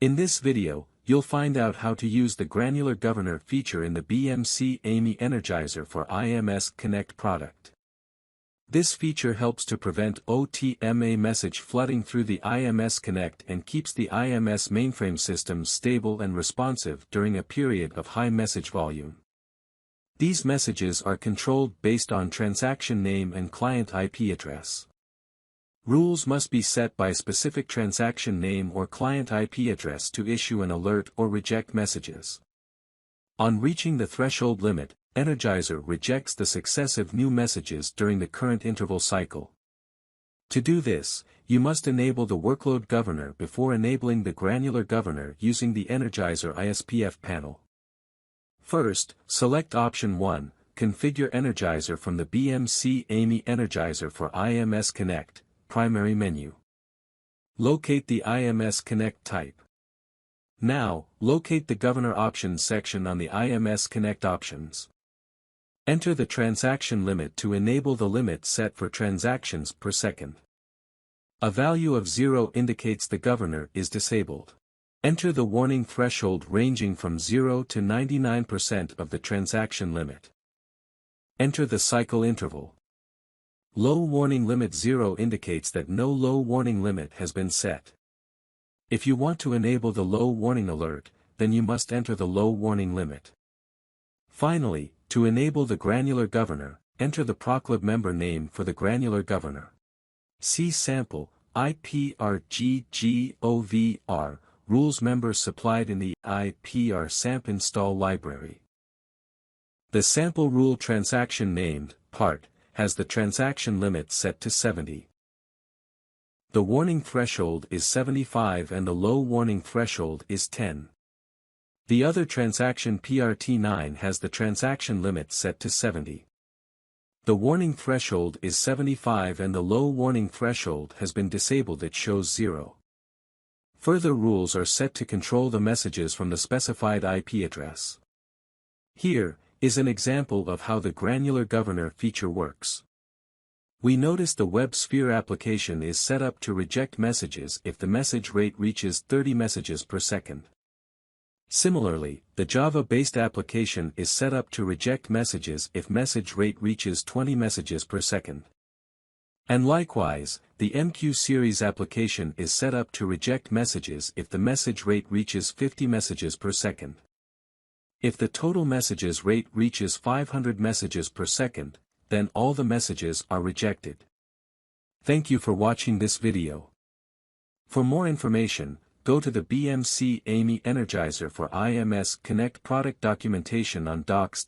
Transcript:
In this video, you'll find out how to use the Granular Governor feature in the BMC AMI Energizer for IMS Connect product. This feature helps to prevent OTMA message flooding through the IMS Connect and keeps the IMS Mainframe Systems stable and responsive during a period of high message volume. These messages are controlled based on transaction name and client IP address. Rules must be set by specific transaction name or client IP address to issue an alert or reject messages. On reaching the threshold limit, Energizer rejects the successive new messages during the current interval cycle. To do this, you must enable the workload governor before enabling the granular governor using the Energizer ISPF panel. First, select option 1, Configure Energizer from the BMC AMI Energizer for IMS Connect, primary menu. Locate the IMS Connect type. Now, locate the Governor Options section on the IMS Connect options. Enter the transaction limit to enable the limit set for transactions per second. A value of 0 indicates the governor is disabled. Enter the warning threshold ranging from 0 to 99% of the transaction limit. Enter the cycle interval. Low warning limit 0 indicates that no low warning limit has been set. If you want to enable the low warning alert, then you must enter the low warning limit. Finally, to enable the granular governor, enter the proclub member name for the granular governor. See sample, IPRGGOVR, rules member supplied in the IPR SAMP install library. The sample rule transaction named, part, has the transaction limit set to 70. The warning threshold is 75 and the low warning threshold is 10. The other transaction PRT9 has the transaction limit set to 70. The warning threshold is 75 and the low warning threshold has been disabled, it shows 0. Further rules are set to control the messages from the specified IP address. Here is an example of how the Granular Governor feature works. We notice the WebSphere application is set up to reject messages if the message rate reaches 30 messages per second. Similarly, the Java-based application is set up to reject messages if message rate reaches 20 messages per second. And likewise, the MQ series application is set up to reject messages if the message rate reaches 50 messages per second. If the total messages rate reaches 500 messages per second, then all the messages are rejected. Thank you for watching this video. For more information, go to the BMC AMI Energizer for IMS Connect product documentation on docs.bmc.com.